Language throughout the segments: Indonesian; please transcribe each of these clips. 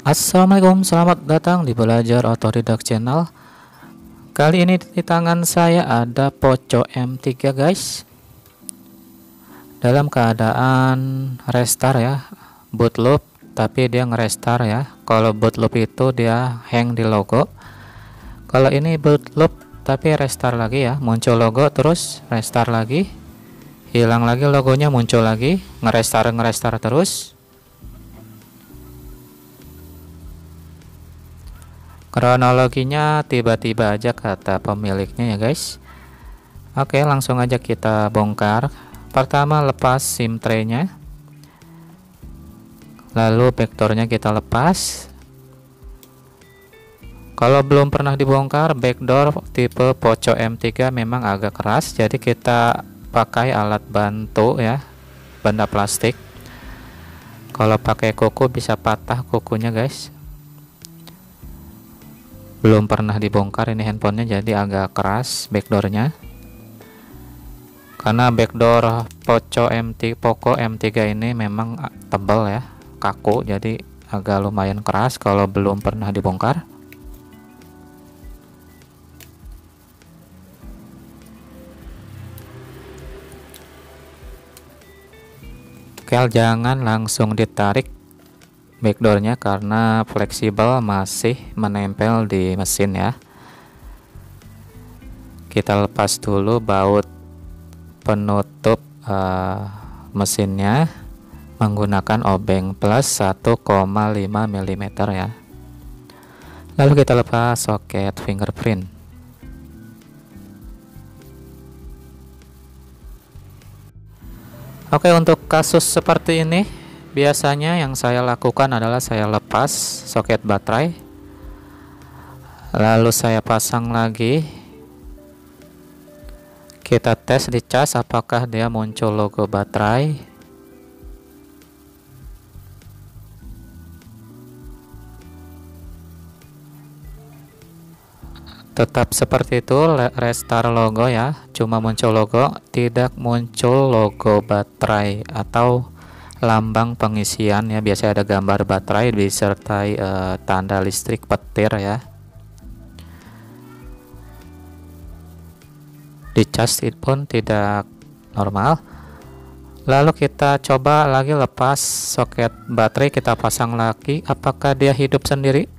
Assalamualaikum, selamat datang di Belajar Otodidak Channel. Kali ini di tangan saya ada Poco M3 guys. Dalam keadaan restart ya, boot loop, tapi dia ngerestart ya. Kalau boot loop itu dia hang di logo. Kalau ini boot loop tapi restart lagi ya, muncul logo terus restart lagi, hilang lagi logonya, muncul lagi, ngerestart terus. Kronologinya tiba-tiba aja kata pemiliknya ya guys. Oke, langsung aja kita bongkar. Pertama lepas SIM tray-nya, lalu backdoornya kita lepas. Kalau belum pernah dibongkar, backdoor tipe Poco M3 memang agak keras, jadi kita pakai alat bantu ya, benda plastik. Kalau pakai kuku bisa patah kukunya guys. Belum pernah dibongkar ini handphonenya, jadi agak keras backdoornya. Karena backdoor Poco M3 ini memang tebal ya, kaku, jadi agak lumayan keras kalau belum pernah dibongkar. Oke, jangan langsung ditarik backdoornya karena fleksibel, masih menempel di mesin ya. Kita lepas dulu baut penutup mesinnya menggunakan obeng plus 1,5 mm ya. Lalu kita lepas soket fingerprint. Oke, untuk kasus seperti ini biasanya yang saya lakukan adalah saya lepas soket baterai, lalu saya pasang lagi. Kita tes di cas apakah dia muncul logo baterai. Tetap seperti itu, restart logo ya, cuma muncul logo, tidak muncul logo baterai atau lambang pengisian ya. Biasanya ada gambar baterai disertai tanda listrik petir ya. Di cas pun tidak normal. Lalu kita coba lagi lepas soket baterai, kita pasang lagi, apakah dia hidup sendiri.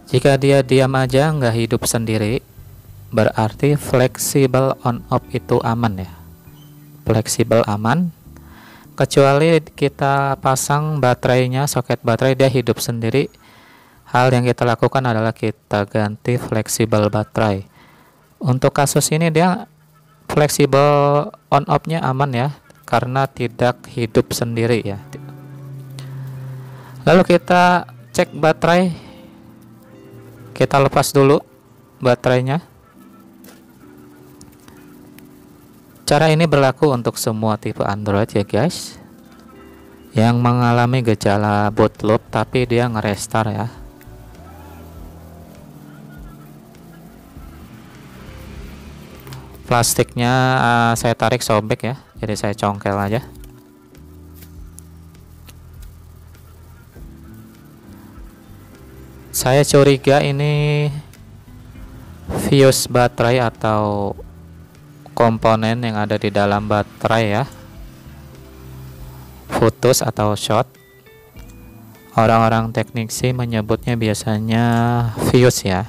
Jika dia diam aja nggak hidup sendiri, berarti fleksibel on off itu aman ya, fleksibel aman. Kecuali kita pasang baterainya, soket baterai dia hidup sendiri, hal yang kita lakukan adalah kita ganti fleksibel baterai. Untuk kasus ini dia fleksibel on off nya aman ya, karena tidak hidup sendiri ya. Lalu kita cek baterai, kita lepas dulu baterainya. Cara ini berlaku untuk semua tipe Android ya guys, yang mengalami gejala boot loop tapi dia ngerestart ya. Plastiknya saya tarik sobek ya, jadi saya congkel aja. Saya curiga ini fuse baterai atau komponen yang ada di dalam baterai ya, putus atau short. Orang-orang teknik sih menyebutnya biasanya fuse ya,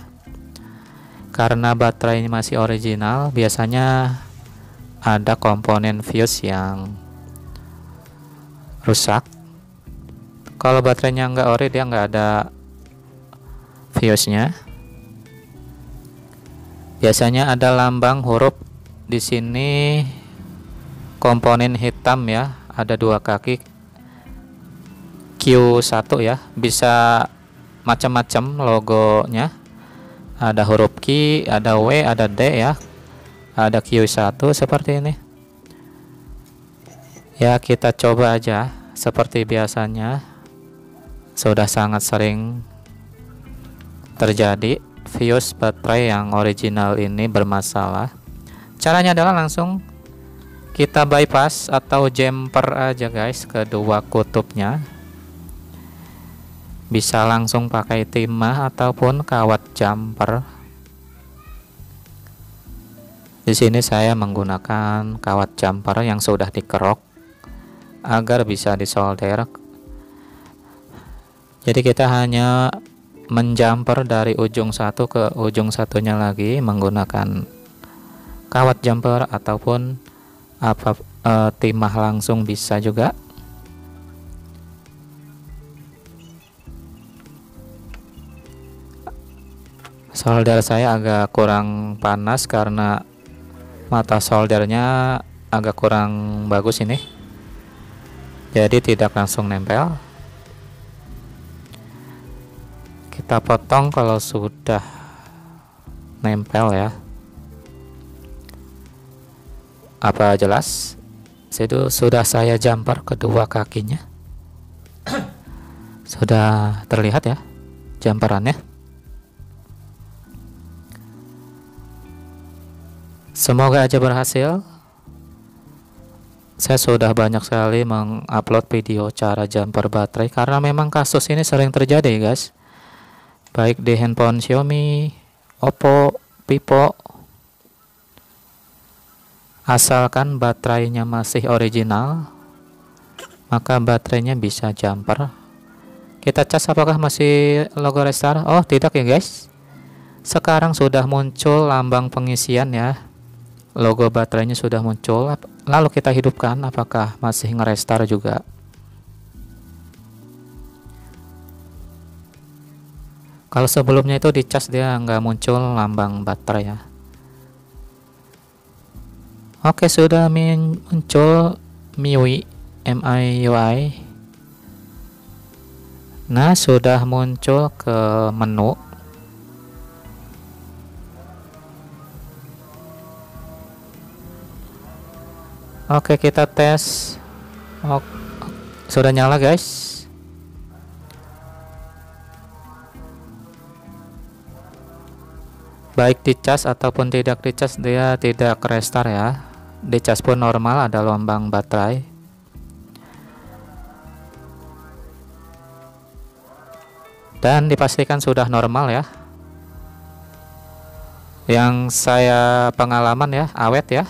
karena baterai ini masih original. Biasanya ada komponen fuse yang rusak. Kalau baterainya nggak ori, dia nggak ada fuse-nya. Biasanya ada lambang huruf di sini, komponen hitam ya, ada dua kaki Q1 ya, bisa macam-macam logonya. Ada huruf Q, ada W, ada D ya, ada Q1 seperti ini ya. Kita coba aja seperti biasanya, sudah sangat sering terjadi fuse baterai yang original ini bermasalah. Caranya adalah langsung kita bypass atau jumper aja guys kedua kutubnya. bisa langsung pakai timah ataupun kawat jumper. Di sini saya menggunakan kawat jumper yang sudah dikerok agar bisa disolder. Jadi kita hanya menjumper dari ujung satu ke ujung satunya lagi menggunakan kawat jumper ataupun timah langsung bisa juga. Solder saya agak kurang panas karena mata soldernya agak kurang bagus ini, jadi tidak langsung nempel. Kita potong kalau sudah nempel ya. Apa jelas? Sudah saya jumper kedua kakinya. Sudah terlihat ya jumperannya. Semoga aja berhasil. Saya sudah banyak sekali mengupload video cara jumper baterai karena memang kasus ini sering terjadi guys, baik di handphone Xiaomi, Oppo, Vivo. Asalkan baterainya masih original, maka baterainya bisa jumper. Kita cas apakah masih logo Restar? Oh tidak ya guys, sekarang sudah muncul lambang pengisian ya. Logo baterainya sudah muncul. Lalu kita hidupkan, apakah masih ngerestar juga? Kalau sebelumnya itu dicas dia nggak muncul lambang baterai ya. Oke, sudah muncul MIUI. Nah, sudah muncul ke menu. Oke, kita tes. Sudah nyala guys. Baik dicas ataupun tidak dicas dia tidak restart ya. Dicas pun normal ada lambang baterai. Dan dipastikan sudah normal ya. Yang saya pengalaman ya, awet ya.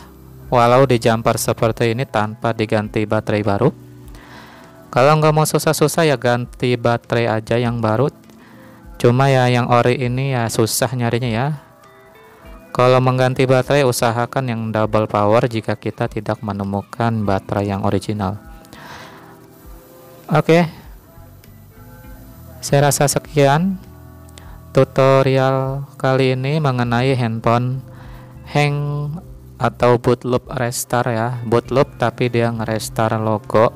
Walau di jumper seperti ini tanpa diganti baterai baru. Kalau nggak mau susah-susah ya ganti baterai aja yang baru. Cuma ya yang ori ini ya susah nyarinya ya. Kalau mengganti baterai usahakan yang double power jika kita tidak menemukan baterai yang original. Oke, saya rasa sekian tutorial kali ini mengenai handphone hang atau boot loop restart ya, boot loop tapi dia ngerestar logo.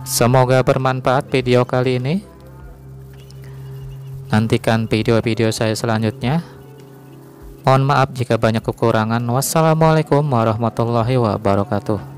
Semoga bermanfaat video kali ini. Nantikan video-video saya selanjutnya. Mohon maaf jika banyak kekurangan. Wassalamualaikum warahmatullahi wabarakatuh.